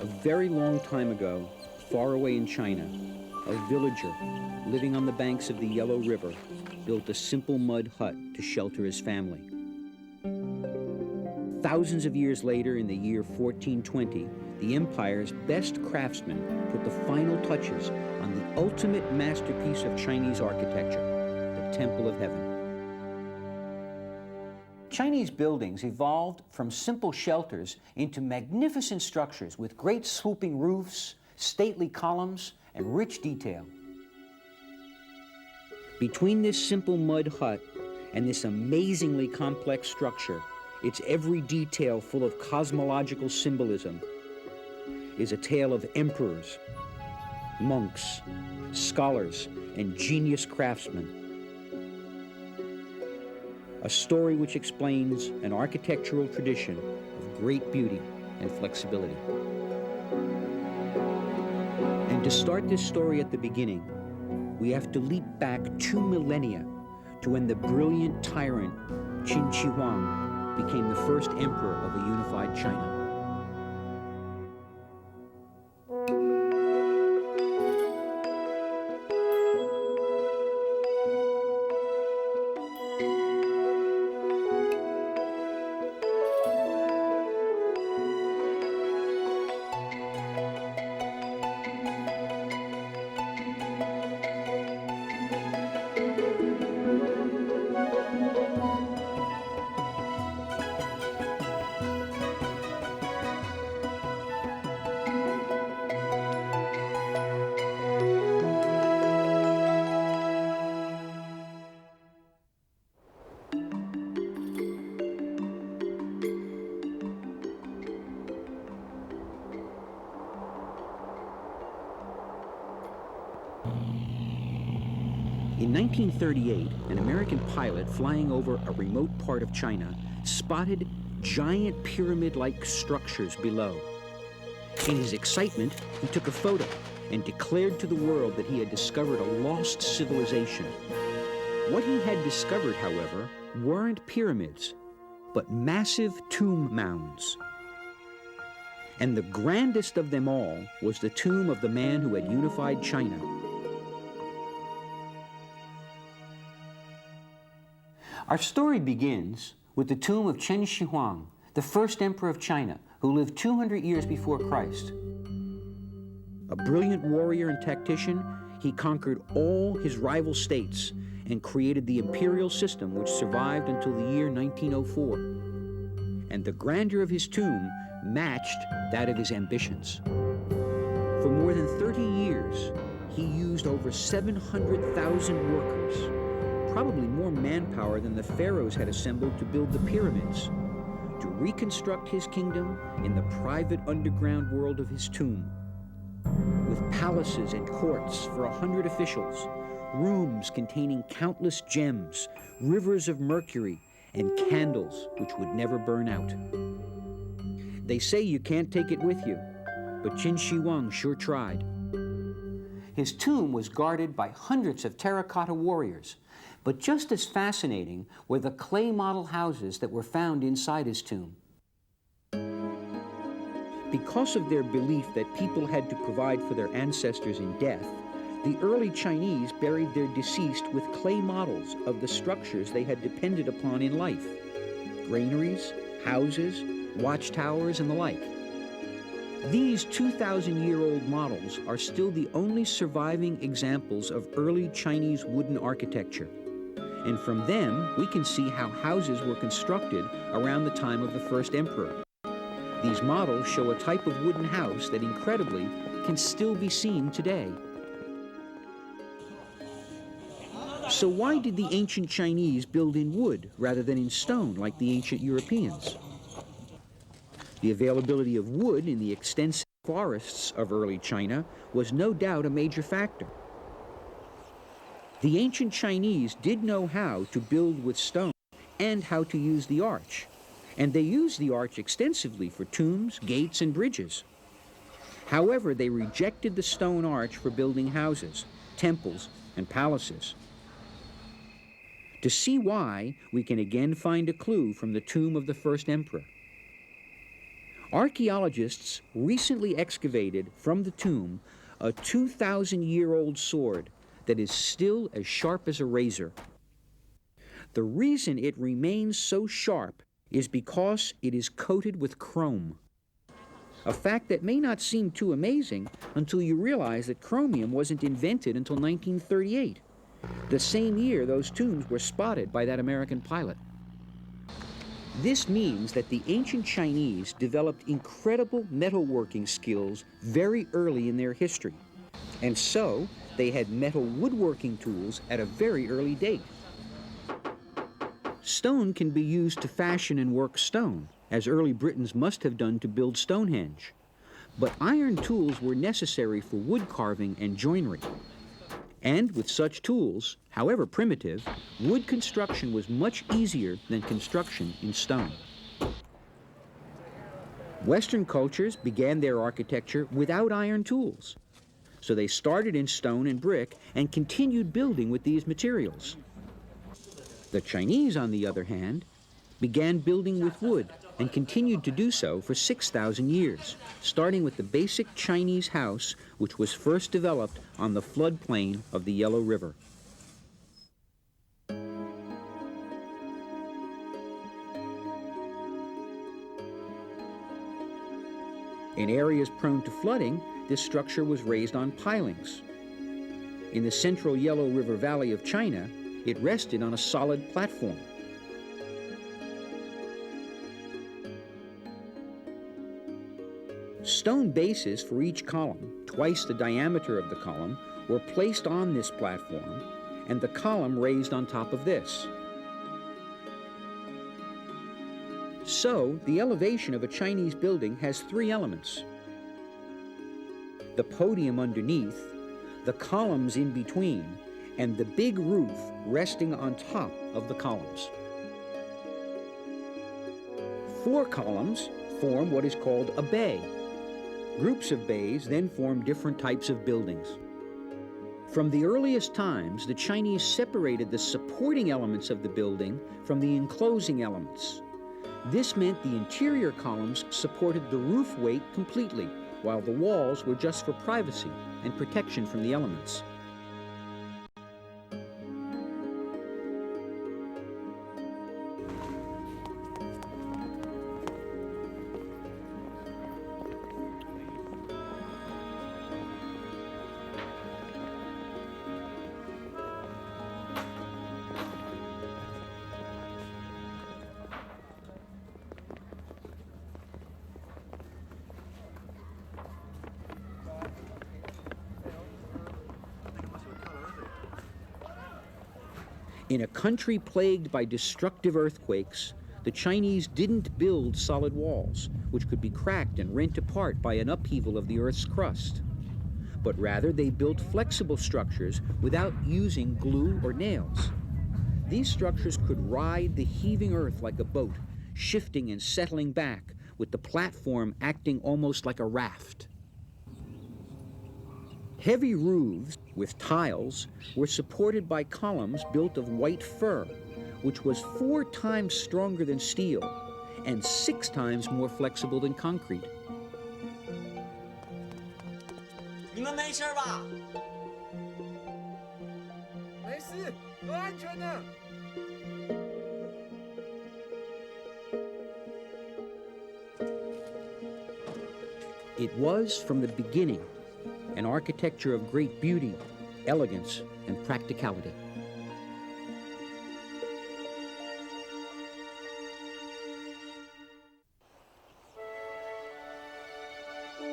A very long time ago, far away in China, a villager living on the banks of the Yellow River built a simple mud hut to shelter his family. Thousands of years later, in the year 1420, the empire's best craftsmen put the final touches on the ultimate masterpiece of Chinese architecture, the Temple of Heaven. Chinese buildings evolved from simple shelters into magnificent structures with great swooping roofs, stately columns, and rich detail. Between this simple mud hut and this amazingly complex structure, its every detail full of cosmological symbolism, is a tale of emperors, monks, scholars, and genius craftsmen. A story which explains an architectural tradition of great beauty and flexibility. And to start this story at the beginning, we have to leap back 2 millennia to when the brilliant tyrant Qin Shi Huang became the first emperor of a unified China. In 1938, an American pilot flying over a remote part of China spotted giant pyramid-like structures below. In his excitement, he took a photo and declared to the world that he had discovered a lost civilization. What he had discovered, however, weren't pyramids, but massive tomb mounds. And the grandest of them all was the tomb of the man who had unified China. Our story begins with the tomb of Qin Shi Huang, the first emperor of China, who lived 200 years before Christ. A brilliant warrior and tactician, he conquered all his rival states and created the imperial system which survived until the year 1904. And the grandeur of his tomb matched that of his ambitions. For more than 30 years, he used over 700,000 workers, probably more manpower than the pharaohs had assembled to build the pyramids, to reconstruct his kingdom in the private underground world of his tomb, with palaces and courts for 100 officials, rooms containing countless gems, rivers of mercury, and candles which would never burn out. They say you can't take it with you, but Qin Shi Huang sure tried. His tomb was guarded by hundreds of terracotta warriors, but just as fascinating were the clay model houses that were found inside his tomb. Because of their belief that people had to provide for their ancestors in death, the early Chinese buried their deceased with clay models of the structures they had depended upon in life: granaries, houses, watchtowers, and the like. These 2,000-year-old models are still the only surviving examples of early Chinese wooden architecture. And from them, we can see how houses were constructed around the time of the first emperor. These models show a type of wooden house that, incredibly, can still be seen today. So why did the ancient Chinese build in wood rather than in stone like the ancient Europeans? The availability of wood in the extensive forests of early China was no doubt a major factor. The ancient Chinese did know how to build with stone and how to use the arch, and they used the arch extensively for tombs, gates, and bridges. However, they rejected the stone arch for building houses, temples, and palaces. To see why, we can again find a clue from the tomb of the first emperor. Archaeologists recently excavated from the tomb a 2,000-year-old sword that is still as sharp as a razor. The reason it remains so sharp is because it is coated with chrome, a fact that may not seem too amazing until you realize that chromium wasn't invented until 1938, the same year those tombs were spotted by that American pilot. This means that the ancient Chinese developed incredible metalworking skills very early in their history, and so they had metal woodworking tools at a very early date. Stone can be used to fashion and work stone, as early Britons must have done to build Stonehenge. But iron tools were necessary for wood carving and joinery. And with such tools, however primitive, wood construction was much easier than construction in stone. Western cultures began their architecture without iron tools. So they started in stone and brick and continued building with these materials. The Chinese, on the other hand, began building with wood and continued to do so for 6,000 years, starting with the basic Chinese house, which was first developed on the floodplain of the Yellow River. In areas prone to flooding, this structure was raised on pilings. In the central Yellow River Valley of China, it rested on a solid platform. Stone bases for each column, twice the diameter of the column, were placed on this platform, and the column raised on top of this. So, the elevation of a Chinese building has three elements: the podium underneath, the columns in between, and the big roof resting on top of the columns. 4 columns form what is called a bay. Groups of bays then form different types of buildings. From the earliest times, the Chinese separated the supporting elements of the building from the enclosing elements. This meant the interior columns supported the roof weight completely, while the walls were just for privacy and protection from the elements. In a country plagued by destructive earthquakes, the Chinese didn't build solid walls, which could be cracked and rent apart by an upheaval of the Earth's crust. But rather, they built flexible structures without using glue or nails. These structures could ride the heaving earth like a boat, shifting and settling back, with the platform acting almost like a raft. Heavy roofs with tiles were supported by columns built of white fir, which was 4 times stronger than steel and 6 times more flexible than concrete. It was, from the beginning, an architecture of great beauty, elegance, and practicality.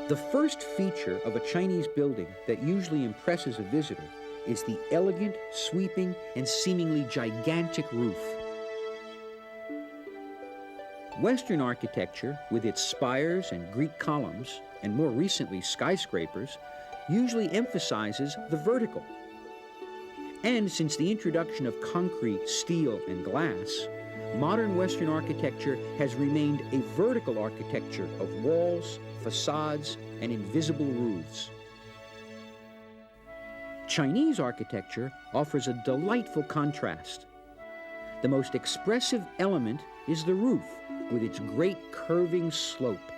The first feature of a Chinese building that usually impresses a visitor is the elegant, sweeping, and seemingly gigantic roof. Western architecture, with its spires and Greek columns, and more recently skyscrapers, usually emphasizes the vertical. And since the introduction of concrete, steel, and glass, modern Western architecture has remained a vertical architecture of walls, facades, and invisible roofs. Chinese architecture offers a delightful contrast. the most expressive element is the roof, with its great curving slope.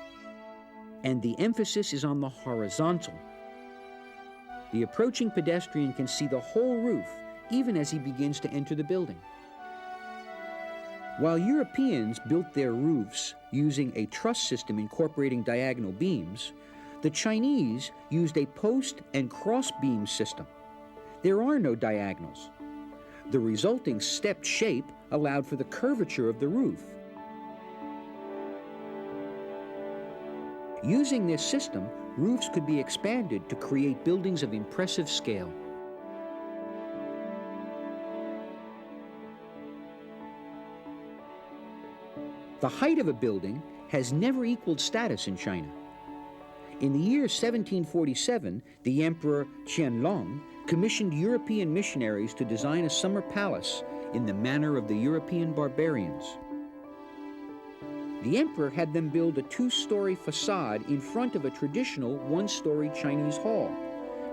And the emphasis is on the horizontal. The approaching pedestrian can see the whole roof, even as he begins to enter the building. While Europeans built their roofs using a truss system incorporating diagonal beams, the Chinese used a post and cross beam system. There are no diagonals. The resulting stepped shape allowed for the curvature of the roof. Using this system, roofs could be expanded to create buildings of impressive scale. The height of a building has never equaled status in China. In the year 1747, the Emperor Qianlong commissioned European missionaries to design a summer palace in the manner of the European barbarians. The emperor had them build a two-story facade in front of a traditional one-story Chinese hall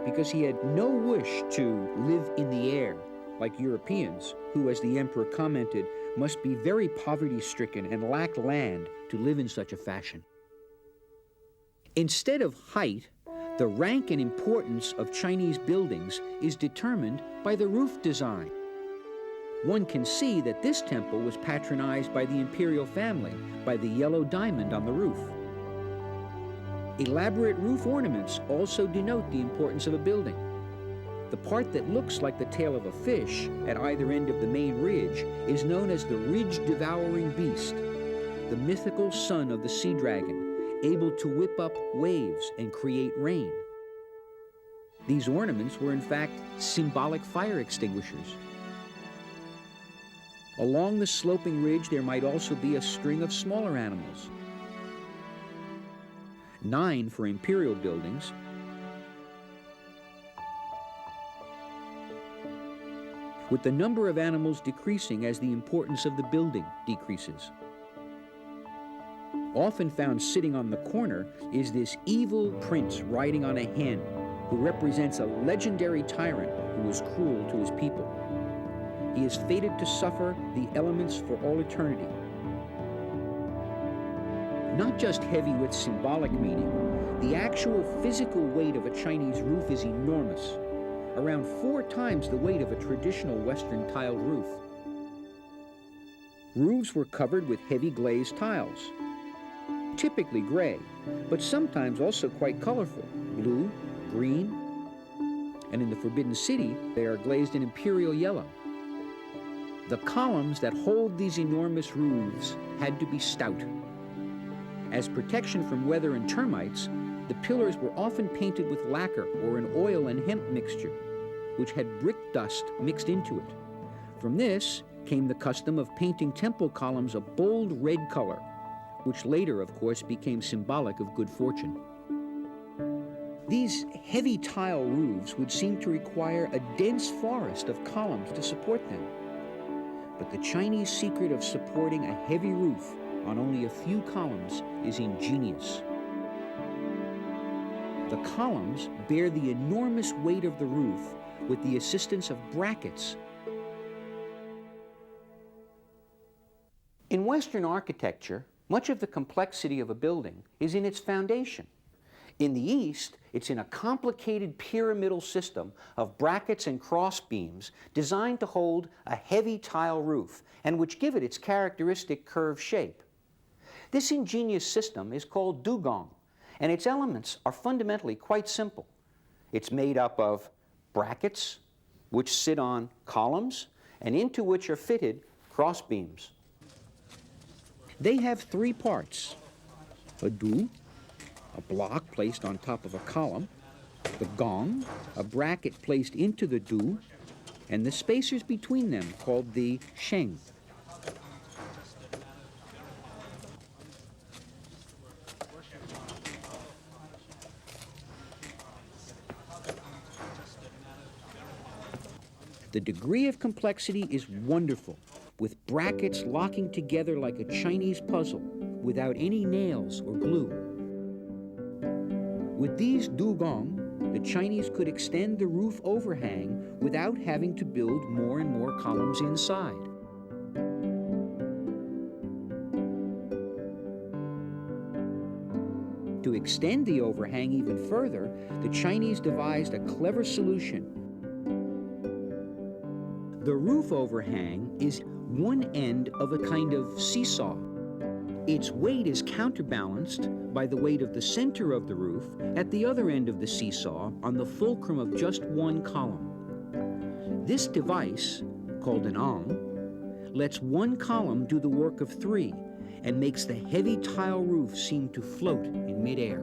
because he had no wish to live in the air like Europeans, who, as the emperor commented, must be very poverty-stricken and lack land to live in such a fashion. Instead of height, the rank and importance of Chinese buildings is determined by the roof design. One can see that this temple was patronized by the imperial family by the yellow diamond on the roof. Elaborate roof ornaments also denote the importance of a building. The part that looks like the tail of a fish at either end of the main ridge is known as the ridge-devouring beast, the mythical son of the sea dragon, able to whip up waves and create rain. These ornaments were in fact symbolic fire extinguishers. Along the sloping ridge there might also be a string of smaller animals, 9 for imperial buildings, with the number of animals decreasing as the importance of the building decreases. Often found sitting on the corner is this evil prince riding on a hen, who represents a legendary tyrant who was cruel to his people. He is fated to suffer the elements for all eternity. Not just heavy with symbolic meaning, the actual physical weight of a Chinese roof is enormous, around 4 times the weight of a traditional Western tiled roof. Roofs were covered with heavy glazed tiles, typically gray, but sometimes also quite colorful, blue, green, and in the Forbidden City, they are glazed in imperial yellow. The columns that hold these enormous roofs had to be stout. As protection from weather and termites, the pillars were often painted with lacquer or an oil and hemp mixture, which had brick dust mixed into it. From this came the custom of painting temple columns a bold red color, which later, of course, became symbolic of good fortune. These heavy tile roofs would seem to require a dense forest of columns to support them. But the Chinese secret of supporting a heavy roof on only a few columns is ingenious. The columns bear the enormous weight of the roof with the assistance of brackets. In Western architecture, much of the complexity of a building is in its foundation. In the East, it's in a complicated pyramidal system of brackets and cross beams designed to hold a heavy tile roof and which give it its characteristic curved shape. This ingenious system is called dugong, and its elements are fundamentally quite simple. It's made up of brackets, which sit on columns, and into which are fitted cross beams. They have 3 parts: a du, a block placed on top of a column, the gong, a bracket placed into the du, and the spacers between them called the sheng. The degree of complexity is wonderful, with brackets locking together like a Chinese puzzle without any nails or glue. With these dugong, the Chinese could extend the roof overhang without having to build more and more columns inside. to extend the overhang even further, the Chinese devised a clever solution. The roof overhang is one end of a kind of seesaw. Its weight is counterbalanced by the weight of the center of the roof at the other end of the seesaw on the fulcrum of just one column. This device, called an ang, lets one column do the work of three and makes the heavy tile roof seem to float in midair.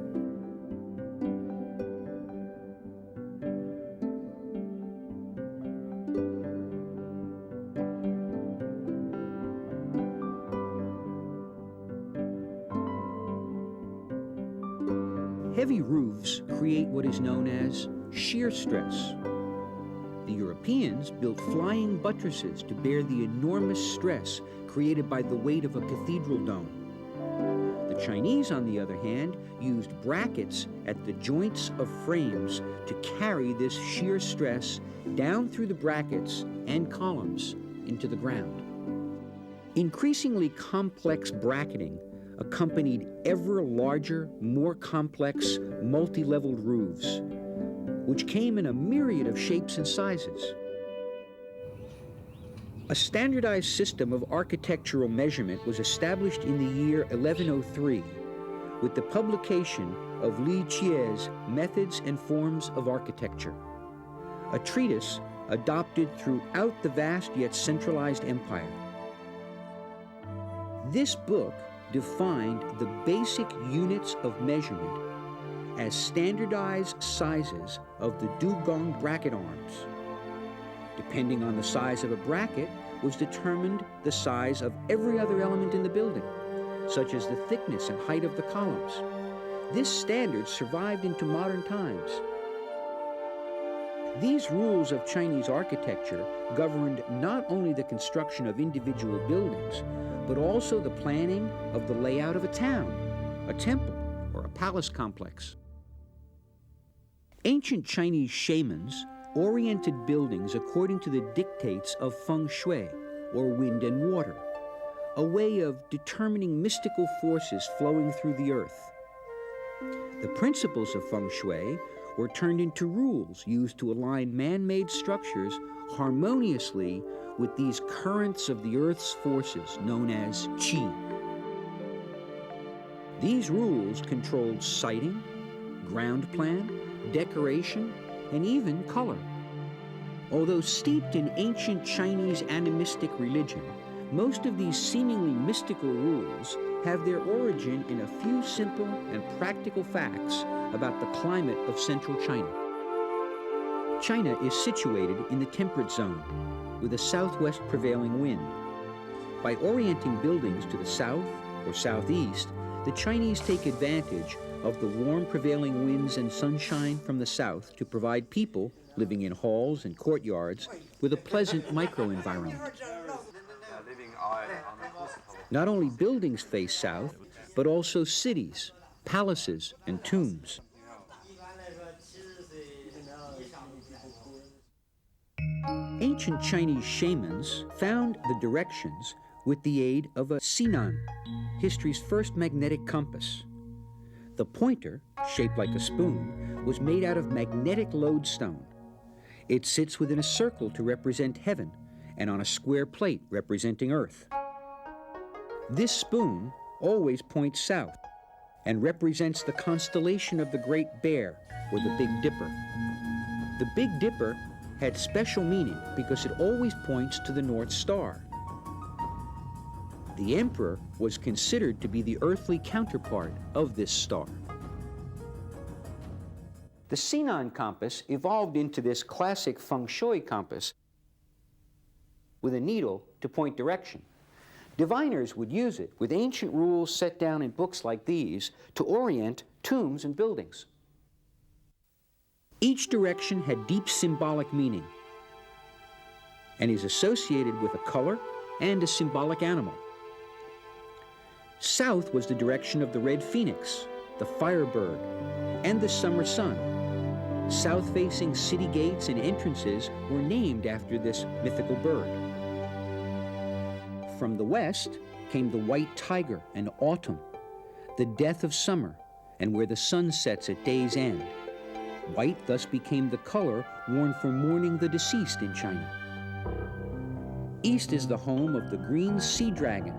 Heavy roofs create what is known as shear stress. The Europeans built flying buttresses to bear the enormous stress created by the weight of a cathedral dome. The Chinese, on the other hand, used brackets at the joints of frames to carry this shear stress down through the brackets and columns into the ground. Increasingly complex bracketing accompanied ever larger, more complex, multi-leveled roofs, which came in a myriad of shapes and sizes. A standardized system of architectural measurement was established in the year 1103 with the publication of Li Qie's Methods and Forms of Architecture, a treatise adopted throughout the vast yet centralized empire. This book defined the basic units of measurement as standardized sizes of the dugong bracket arms. Depending on the size of a bracket was determined the size of every other element in the building, such as the thickness and height of the columns. This standard survived into modern times. These rules of Chinese architecture governed not only the construction of individual buildings, but also the planning of the layout of a town, a temple, or a palace complex. Ancient Chinese shamans oriented buildings according to the dictates of feng shui, or wind and water, a way of determining mystical forces flowing through the earth. The principles of feng shui were turned into rules used to align man-made structures harmoniously with these currents of the earth's forces known as qi. These rules controlled siting, ground plan, decoration, and even color. Although steeped in ancient Chinese animistic religion, most of these seemingly mystical rules have their origin in a few simple and practical facts about the climate of central China. China is situated in the temperate zone, with a southwest prevailing wind. By orienting buildings to the south or southeast, the Chinese take advantage of the warm prevailing winds and sunshine from the south to provide people living in halls and courtyards with a pleasant microenvironment. Not only buildings face south, but also cities, palaces, and tombs. Ancient Chinese shamans found the directions with the aid of a sinan, history's first magnetic compass. The pointer, shaped like a spoon, was made out of magnetic lodestone. It sits within a circle to represent heaven and on a square plate representing earth. This spoon always points south and represents the constellation of the Great Bear, or the Big Dipper. The Big Dipper had special meaning because it always points to the North Star. The emperor was considered to be the earthly counterpart of this star. The Sinan compass evolved into this classic feng shui compass with a needle to point direction. Diviners would use it with ancient rules set down in books like these to orient tombs and buildings. Each direction had deep symbolic meaning and is associated with a color and a symbolic animal. South was the direction of the red phoenix, the firebird, and the summer sun. South-facing city gates and entrances were named after this mythical bird. From the west came the white tiger and autumn, the death of summer, and where the sun sets at day's end. White thus became the color worn for mourning the deceased in China. East is the home of the green sea dragon,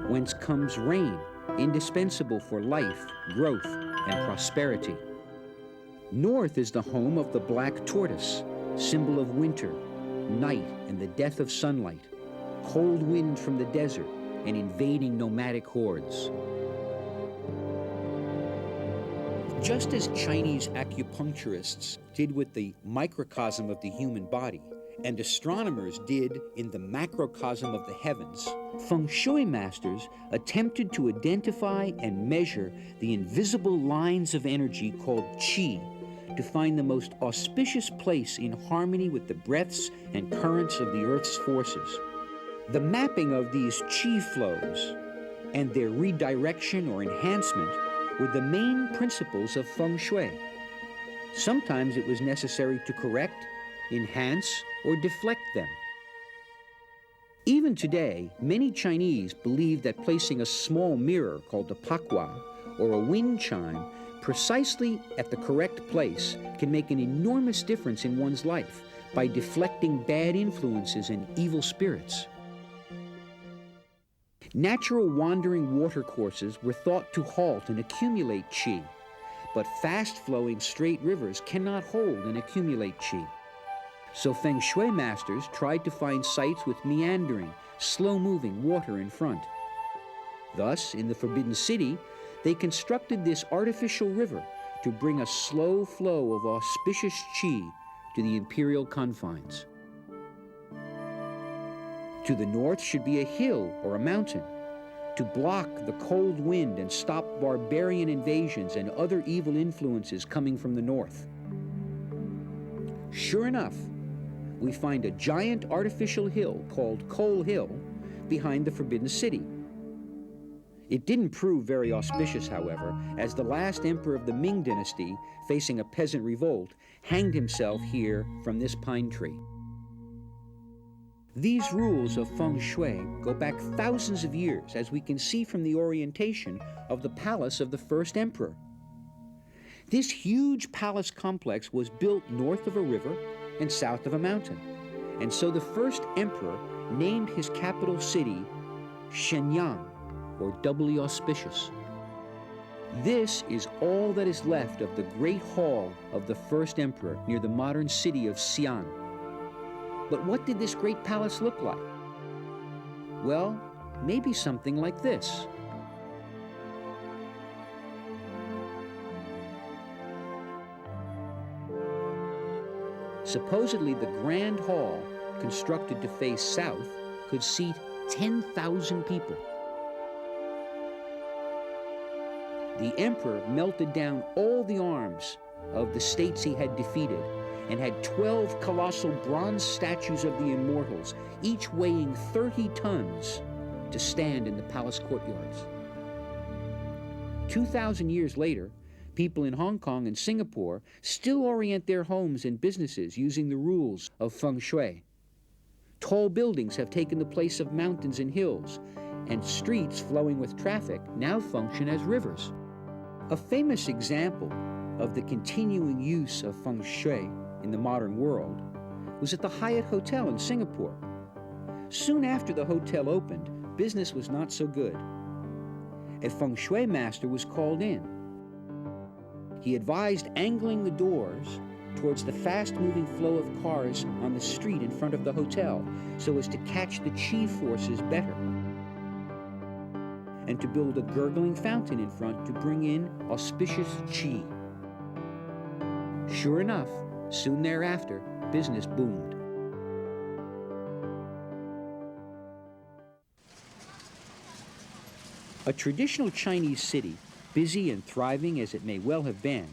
whence comes rain, indispensable for life, growth, and prosperity. North is the home of the black tortoise, symbol of winter, night, and the death of sunlight, cold wind from the desert, and invading nomadic hordes. Just as Chinese acupuncturists did with the microcosm of the human body, and astronomers did in the macrocosm of the heavens, feng shui masters attempted to identify and measure the invisible lines of energy called qi to find the most auspicious place in harmony with the breaths and currents of the Earth's forces. The mapping of these qi flows and their redirection or enhancement were the main principles of feng shui. Sometimes it was necessary to correct, enhance, or deflect them. Even today, many Chinese believe that placing a small mirror called a pakwa, or a wind chime, precisely at the correct place can make an enormous difference in one's life by deflecting bad influences and evil spirits. Natural wandering watercourses were thought to halt and accumulate qi, but fast-flowing straight rivers cannot hold and accumulate qi. So feng shui masters tried to find sites with meandering, slow-moving water in front. Thus, in the Forbidden City, they constructed this artificial river to bring a slow flow of auspicious qi to the imperial confines. To the north should be a hill or a mountain to block the cold wind and stop barbarian invasions and other evil influences coming from the north. Sure enough, we find a giant artificial hill called Coal Hill behind the Forbidden City. It didn't prove very auspicious, however, as the last emperor of the Ming dynasty, facing a peasant revolt, hanged himself here from this pine tree. These rules of feng shui go back thousands of years, as we can see from the orientation of the palace of the first emperor. This huge palace complex was built north of a river and south of a mountain, and so the first emperor named his capital city Shenyang, or doubly auspicious. This is all that is left of the great hall of the first emperor near the modern city of Xi'an. But what did this great palace look like? Well, maybe something like this. Supposedly, the grand hall, constructed to face south, could seat 10,000 people. The emperor melted down all the arms of the states he had defeated and had 12 colossal bronze statues of the immortals, each weighing 30 tons, to stand in the palace courtyards. 2,000 years later, people in Hong Kong and Singapore still orient their homes and businesses using the rules of feng shui. Tall buildings have taken the place of mountains and hills, and streets flowing with traffic now function as rivers. A famous example of the continuing use of feng shui in the modern world was at the Hyatt Hotel in Singapore. Soon after the hotel opened, business was not so good. A feng shui master was called in. He advised angling the doors towards the fast-moving flow of cars on the street in front of the hotel so as to catch the qi forces better, and to build a gurgling fountain in front to bring in auspicious qi. Sure enough, soon thereafter, business boomed. A traditional Chinese city, busy and thriving as it may well have been,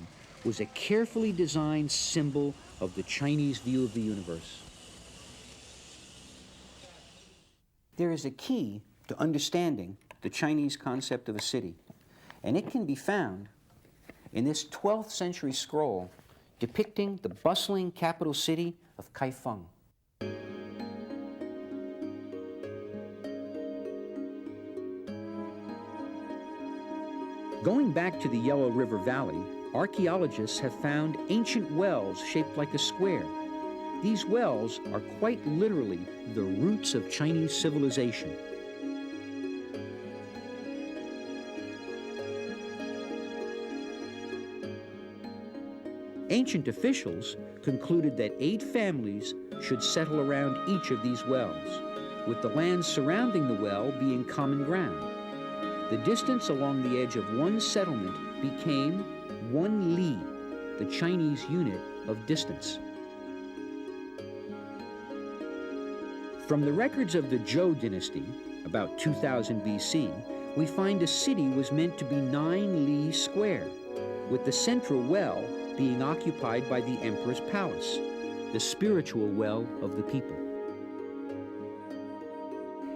was a carefully designed symbol of the Chinese view of the universe. There is a key to understanding the Chinese concept of a city, and it can be found in this 12th century scroll depicting the bustling capital city of Kaifeng. Going back to the Yellow River Valley, archaeologists have found ancient wells shaped like a square. These wells are quite literally the roots of Chinese civilization. Ancient officials concluded that 8 families should settle around each of these wells, with the land surrounding the well being common ground. The distance along the edge of one settlement became 1 li, the Chinese unit of distance. From the records of the Zhou dynasty, about 2000 BC, we find a city was meant to be 9 li square, with the central well being occupied by the emperor's palace, the spiritual well of the people.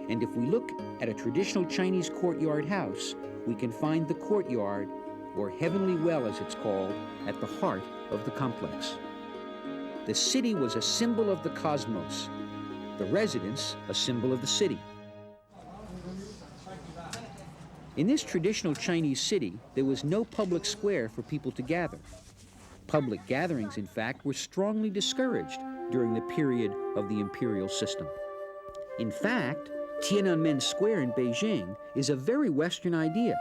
And if we look at a traditional Chinese courtyard house, we can find the courtyard, or heavenly well as it's called, at the heart of the complex. The city was a symbol of the cosmos, the residence a symbol of the city. In this traditional Chinese city, there was no public square for people to gather. Public gatherings, in fact, were strongly discouraged during the period of the imperial system. In fact, Tiananmen Square in Beijing is a very Western idea,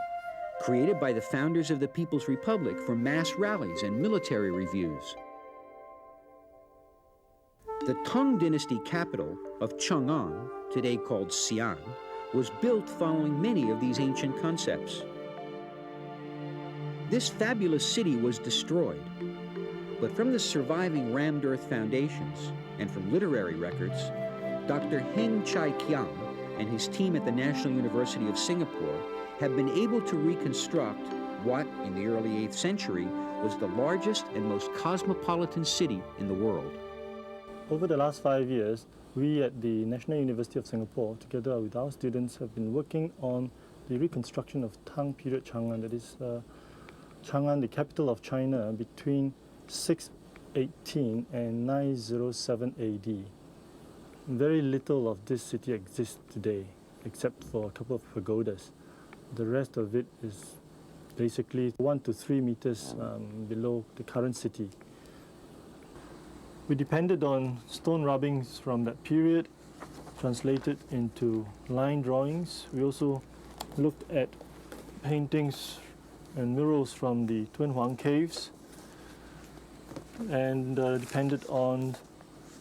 created by the founders of the People's Republic for mass rallies and military reviews. The Tang Dynasty capital of Chang'an, today called Xi'an, was built following many of these ancient concepts. This fabulous city was destroyed, but from the surviving rammed earth foundations and from literary records, Dr. Heng Chai Kiang and his team at the National University of Singapore have been able to reconstruct what, in the early 8th century, was the largest and most cosmopolitan city in the world. Over the last 5 years, we at the National University of Singapore, together with our students, have been working on the reconstruction of Tang period Chang'an, that is Chang'an, the capital of China, between 618 and 907 AD. Very little of this city exists today, except for a couple of pagodas. The rest of it is basically 1 to 3 meters below the current city. We depended on stone rubbings from that period, translated into line drawings. We also looked at paintings and murals from the Twin Huang caves, and depended on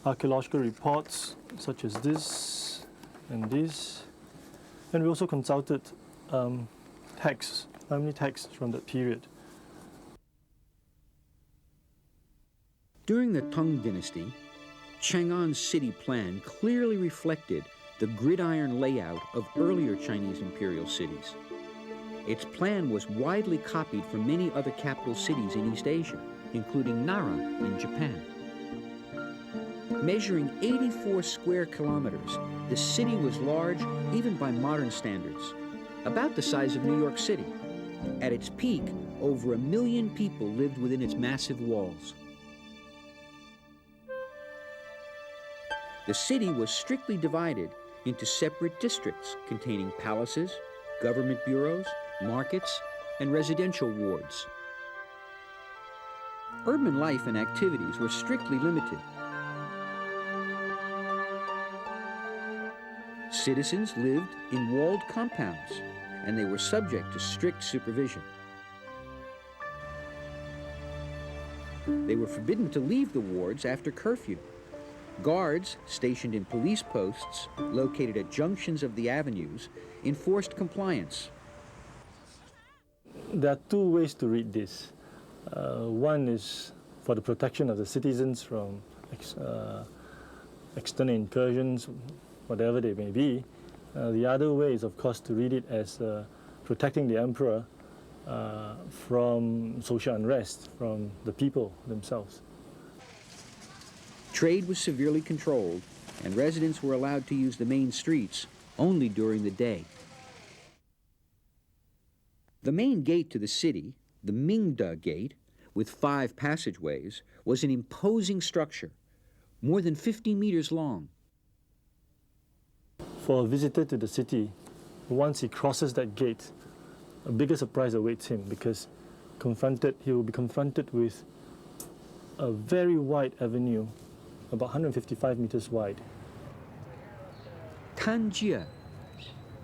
archaeological reports such as this and this. And we also consulted texts, family texts from that period. During the Tang Dynasty, Chang'an's city plan clearly reflected the gridiron layout of earlier Chinese imperial cities. Its plan was widely copied from many other capital cities in East Asia, including Nara in Japan. Measuring 84 square kilometers, the city was large even by modern standards, about the size of New York City. At its peak, over 1 million people lived within its massive walls. The city was strictly divided into separate districts containing palaces, government bureaus, markets, and residential wards. Urban life and activities were strictly limited. Citizens lived in walled compounds, and they were subject to strict supervision. They were forbidden to leave the wards after curfew. Guards stationed in police posts located at junctions of the avenues enforced compliance. There are 2 ways to read this. One is for the protection of the citizens from external incursions, whatever they may be. The other way is, of course, to read it as protecting the emperor from social unrest, from the people themselves. Trade was severely controlled, and residents were allowed to use the main streets only during the day. The main gate to the city, the Mingda Gate, with 5 passageways, was an imposing structure, more than 50 meters long. For a visitor to the city, once he crosses that gate, a bigger surprise awaits him because he will be confronted with a very wide avenue, about 155 meters wide. Tanjie,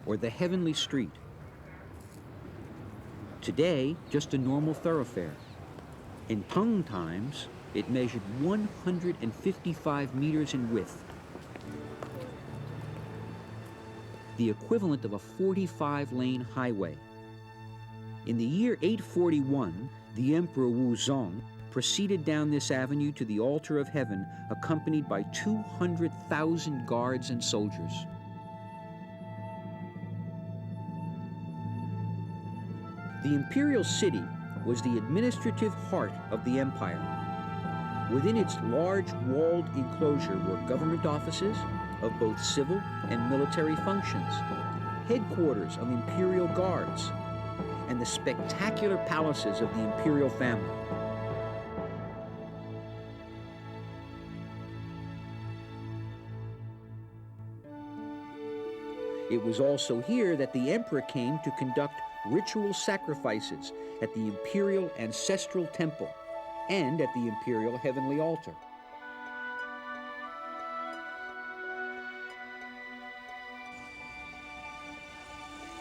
or the Heavenly Street. Today, just a normal thoroughfare. In Tang times, it measured 155 meters in width, the equivalent of a 45-lane highway. In the year 841, the Emperor Wuzong proceeded down this avenue to the altar of heaven, accompanied by 200,000 guards and soldiers. The imperial city was the administrative heart of the empire. Within its large walled enclosure were government offices of both civil and military functions, headquarters of imperial guards, and the spectacular palaces of the imperial family. It was also here that the emperor came to conduct ritual sacrifices at the imperial ancestral temple and at the imperial heavenly altar.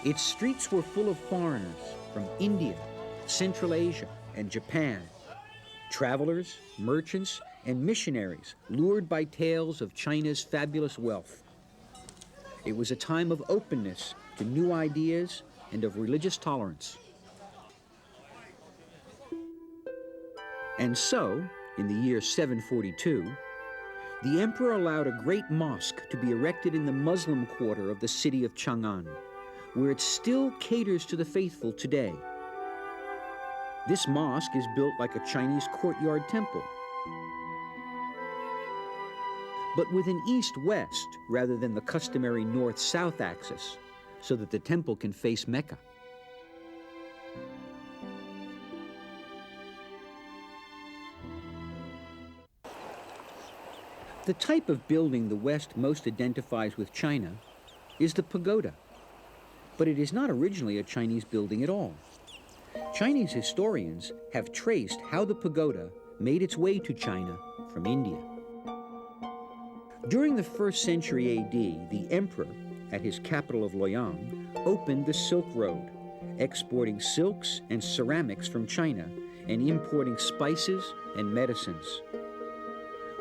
Its streets were full of foreigners from India, Central Asia, and Japan, travelers, merchants, and missionaries lured by tales of China's fabulous wealth. It was a time of openness to new ideas and of religious tolerance. And so, in the year 742, the emperor allowed a great mosque to be erected in the Muslim quarter of the city of Chang'an, where it still caters to the faithful today. This mosque is built like a Chinese courtyard temple, but with an east-west rather than the customary north-south axis, so that the temple can face Mecca. The type of building the West most identifies with China is the pagoda, but it is not originally a Chinese building at all. Chinese historians have traced how the pagoda made its way to China from India. During the 1st century AD, the emperor, at his capital of Luoyang, opened the Silk Road, exporting silks and ceramics from China and importing spices and medicines.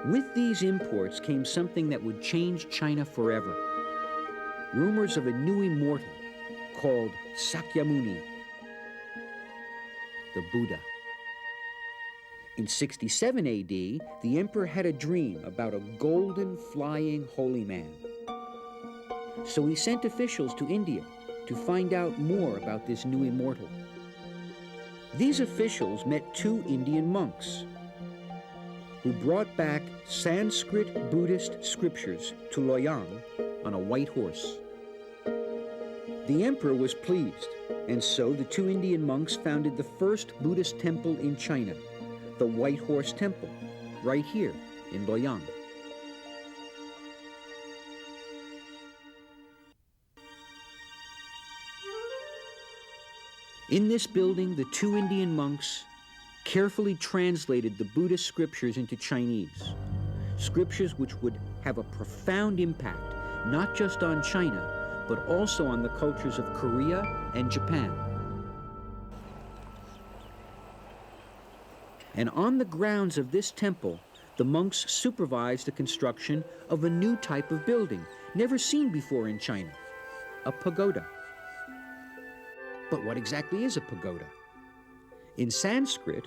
With these imports came something that would change China forever. Rumors of a new immortal called Sakyamuni, the Buddha. In 67 AD, the emperor had a dream about a golden flying holy man. So he sent officials to India to find out more about this new immortal. These officials met 2 Indian monks who brought back Sanskrit Buddhist scriptures to Luoyang on a white horse. The emperor was pleased, and so the 2 Indian monks founded the first Buddhist temple in China, the White Horse Temple, right here in Luoyang. In this building, the 2 Indian monks carefully translated the Buddhist scriptures into Chinese, scriptures which would have a profound impact not just on China, but also on the cultures of Korea and Japan. And on the grounds of this temple, the monks supervised the construction of a new type of building, never seen before in China, a pagoda. But what exactly is a pagoda? In Sanskrit,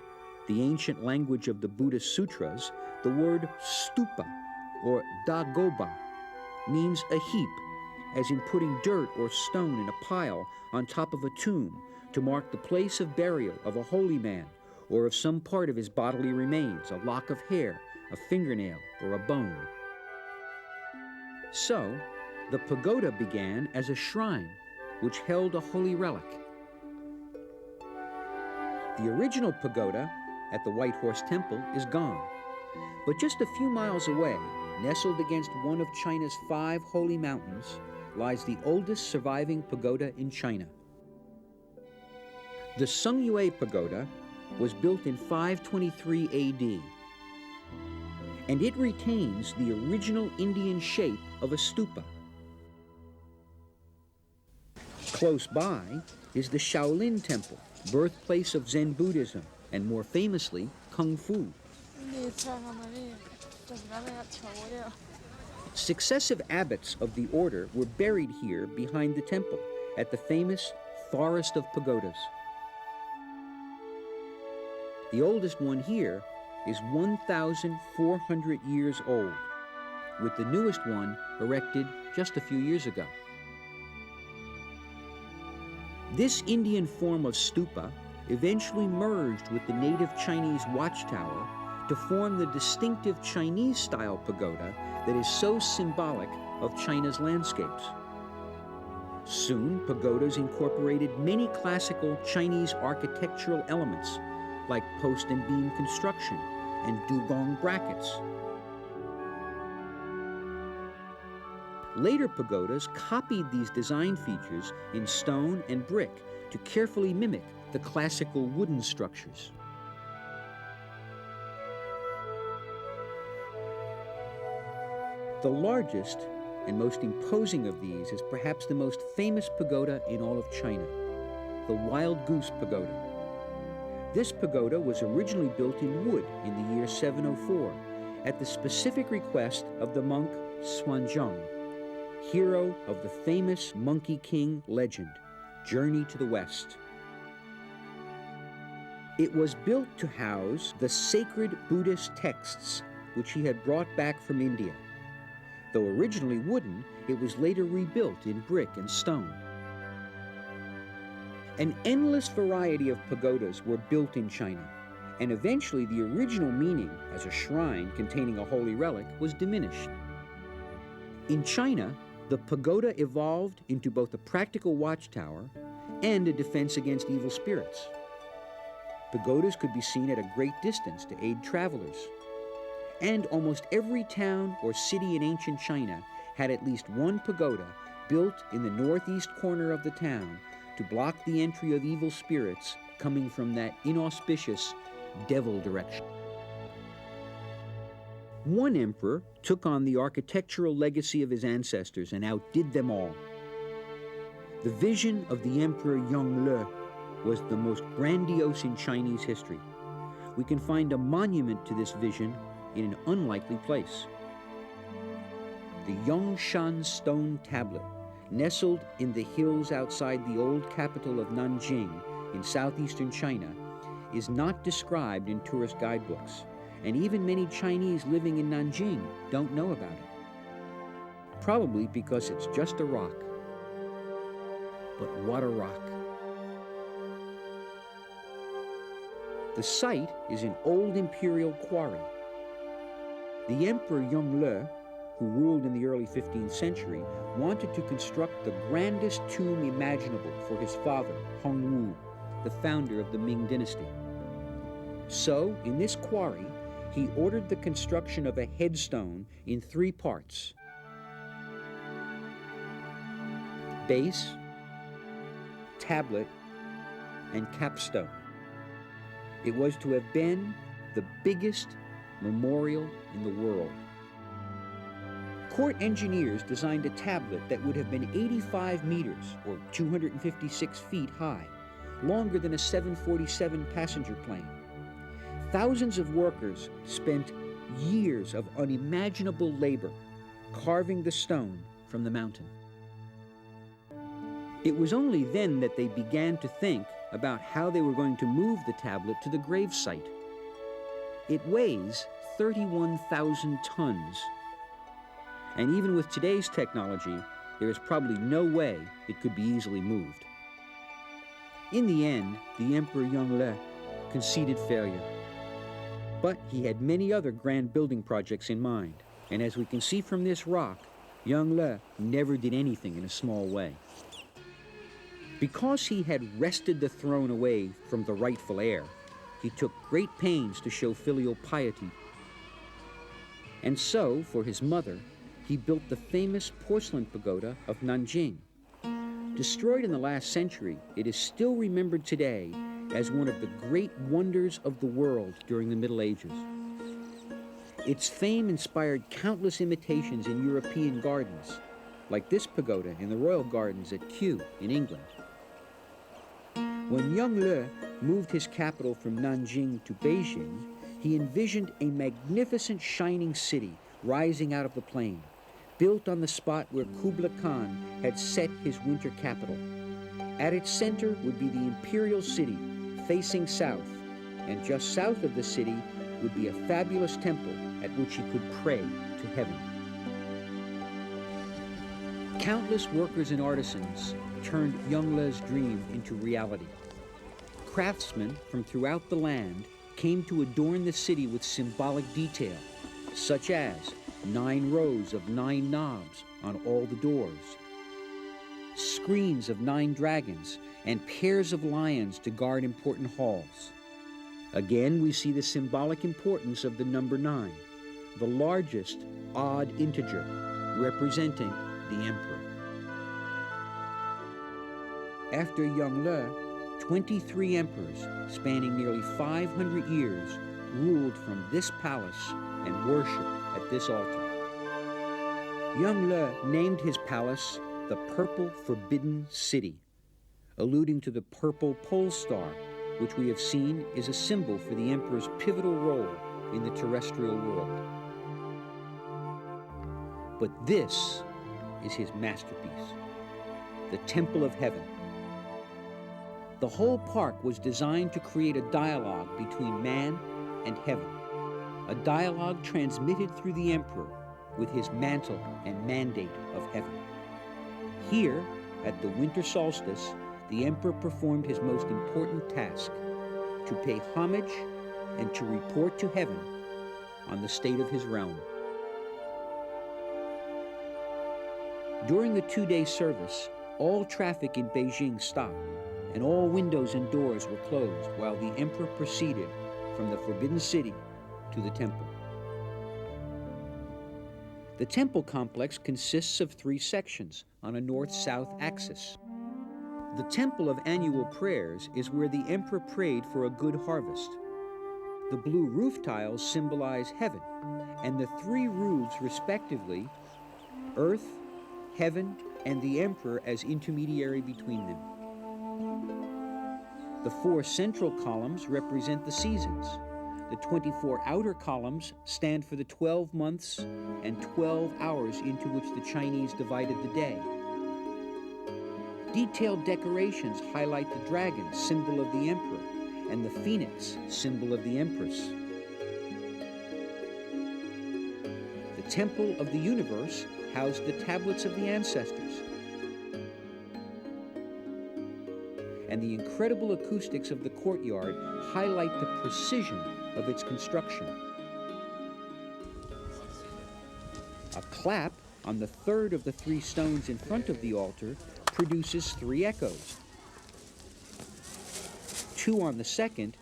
the ancient language of the Buddhist sutras, the word stupa, or dagoba, means a heap, as in putting dirt or stone in a pile on top of a tomb to mark the place of burial of a holy man or of some part of his bodily remains, a lock of hair, a fingernail, or a bone. So, the pagoda began as a shrine which held a holy relic. The original pagoda at the White Horse Temple is gone, but just a few miles away, nestled against one of China's 5 holy mountains, lies the oldest surviving pagoda in China. The Sungyue Pagoda was built in 523 AD, and it retains the original Indian shape of a stupa. Close by is the Shaolin Temple, birthplace of Zen Buddhism, and more famously, Kung Fu. Successive abbots of the order were buried here behind the temple at the famous Forest of Pagodas. The oldest one here is 1,400 years old, with the newest one erected just a few years ago. This Indian form of stupa eventually merged with the native Chinese watchtower to form the distinctive Chinese-style pagoda that is so symbolic of China's landscapes. Soon, pagodas incorporated many classical Chinese architectural elements, like post and beam construction and dugong brackets. Later pagodas copied these design features in stone and brick to carefully mimic the classical wooden structures. The largest and most imposing of these is perhaps the most famous pagoda in all of China, the Wild Goose Pagoda. This pagoda was originally built in wood in the year 704 at the specific request of the monk Xuanzang, hero of the famous Monkey King legend, Journey to the West. It was built to house the sacred Buddhist texts which he had brought back from India. Though originally wooden, it was later rebuilt in brick and stone. An endless variety of pagodas were built in China, and eventually the original meaning as a shrine containing a holy relic was diminished. In China, the pagoda evolved into both a practical watchtower and a defense against evil spirits. Pagodas could be seen at a great distance to aid travelers. And almost every town or city in ancient China had at least one pagoda built in the northeast corner of the town to block the entry of evil spirits coming from that inauspicious devil direction. One emperor took on the architectural legacy of his ancestors and outdid them all. The vision of the Emperor Yongle was the most grandiose in Chinese history. We can find a monument to this vision in an unlikely place. The Yongshan stone tablet, nestled in the hills outside the old capital of Nanjing in southeastern China, is not described in tourist guidebooks, and even many Chinese living in Nanjing don't know about it. Probably because it's just a rock. But what a rock. The site is an old imperial quarry. The Emperor Yongle, who ruled in the early 15th century, wanted to construct the grandest tomb imaginable for his father, Hongwu, the founder of the Ming dynasty. So, in this quarry, he ordered the construction of a headstone in 3 parts: base, tablet, and capstone. It was to have been the biggest memorial in the world. Court engineers designed a tablet that would have been 85 meters, or 256 feet high, longer than a 747 passenger plane. Thousands of workers spent years of unimaginable labor carving the stone from the mountain. It was only then that they began to think about how they were going to move the tablet to the grave site. It weighs 31,000 tons. And even with today's technology, there is probably no way it could be easily moved. In the end, the Emperor Yongle conceded failure. But he had many other grand building projects in mind. And as we can see from this rock, Yongle never did anything in a small way. Because he had wrested the throne away from the rightful heir, he took great pains to show filial piety. And so, for his mother, he built the famous porcelain pagoda of Nanjing. Destroyed in the last century, it is still remembered today as one of the great wonders of the world during the Middle Ages. Its fame inspired countless imitations in European gardens, like this pagoda in the Royal Gardens at Kew in England. When Young Le moved his capital from Nanjing to Beijing, he envisioned a magnificent shining city rising out of the plain, built on the spot where Kublai Khan had set his winter capital. At its center would be the imperial city, facing south, and just south of the city would be a fabulous temple at which he could pray to heaven. Countless workers and artisans turned Young Le's dream into reality. Craftsmen from throughout the land came to adorn the city with symbolic detail, such as 9 rows of 9 knobs on all the doors, screens of 9 dragons, and pairs of lions to guard important halls. Again, we see the symbolic importance of the number 9, the largest odd integer, representing the emperor. After Young Le, 23 emperors, spanning nearly 500 years, ruled from this palace and worshipped at this altar. Young Le named his palace the Purple Forbidden City, alluding to the purple pole star, which we have seen is a symbol for the emperor's pivotal role in the terrestrial world. But this is his masterpiece, the Temple of Heaven. The whole park was designed to create a dialogue between man and heaven, a dialogue transmitted through the emperor with his mantle and mandate of heaven. Here, at the winter solstice, the emperor performed his most important task, to pay homage and to report to heaven on the state of his realm. During the 2-day service, all traffic in Beijing stopped, and all windows and doors were closed while the emperor proceeded from the Forbidden City to the temple. The temple complex consists of 3 sections on a north-south axis. The Temple of Annual Prayers is where the emperor prayed for a good harvest. The blue roof tiles symbolize heaven, and the 3 roofs respectively, earth, heaven, and the emperor as intermediary between them. The 4 central columns represent the seasons. The 24 outer columns stand for the 12 months and 12 hours into which the Chinese divided the day. Detailed decorations highlight the dragon, symbol of the emperor, and the phoenix, symbol of the empress. The Temple of the Universe housed the tablets of the ancestors, and the incredible acoustics of the courtyard highlight the precision of its construction. A clap on the 3rd of the 3 stones in front of the altar produces 3 echoes, 2 on the 2nd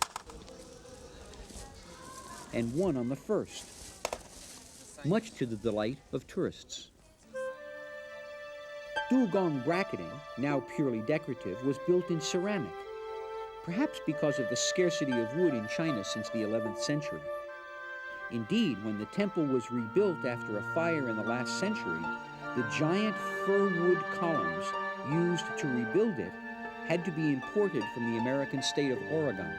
and 1 on the 1st, much to the delight of tourists. Dugong bracketing, now purely decorative, was built in ceramic, perhaps because of the scarcity of wood in China since the 11th century. Indeed, when the temple was rebuilt after a fire in the last century, the giant fir wood columns used to rebuild it had to be imported from the American state of Oregon.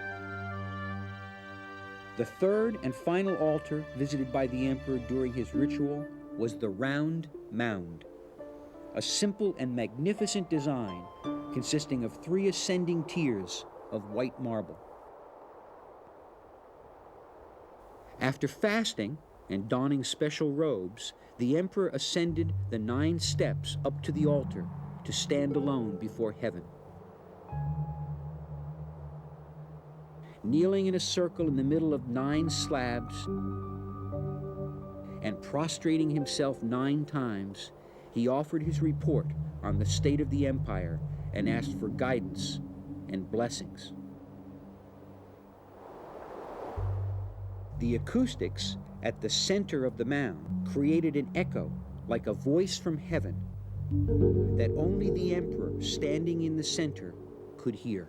The 3rd and final altar visited by the emperor during his ritual was the Round Mound, a simple and magnificent design consisting of 3 ascending tiers of white marble. After fasting and donning special robes, the emperor ascended the 9 steps up to the altar to stand alone before heaven. Kneeling in a circle in the middle of 9 slabs and prostrating himself 9 times, he offered his report on the state of the empire and asked for guidance and blessings. The acoustics at the center of the mound created an echo like a voice from heaven that only the emperor standing in the center could hear.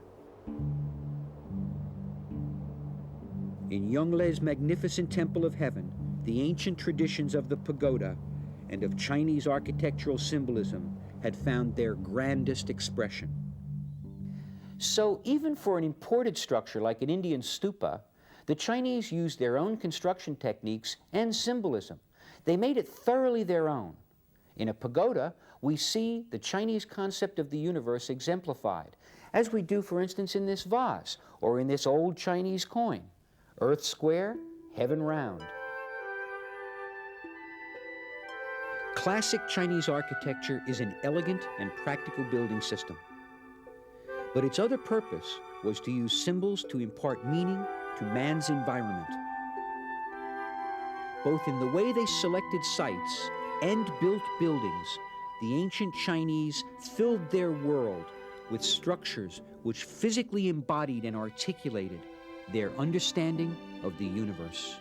In Yonglei's magnificent Temple of Heaven, the ancient traditions of the pagoda and of Chinese architectural symbolism had found their grandest expression. So even for an imported structure like an Indian stupa, the Chinese used their own construction techniques and symbolism. They made it thoroughly their own. In a pagoda, we see the Chinese concept of the universe exemplified, as we do, for instance, in this vase or in this old Chinese coin. Earth square, heaven round. Classic Chinese architecture is an elegant and practical building system. But its other purpose was to use symbols to impart meaning to man's environment. Both in the way they selected sites and built buildings, the ancient Chinese filled their world with structures which physically embodied and articulated their understanding of the universe.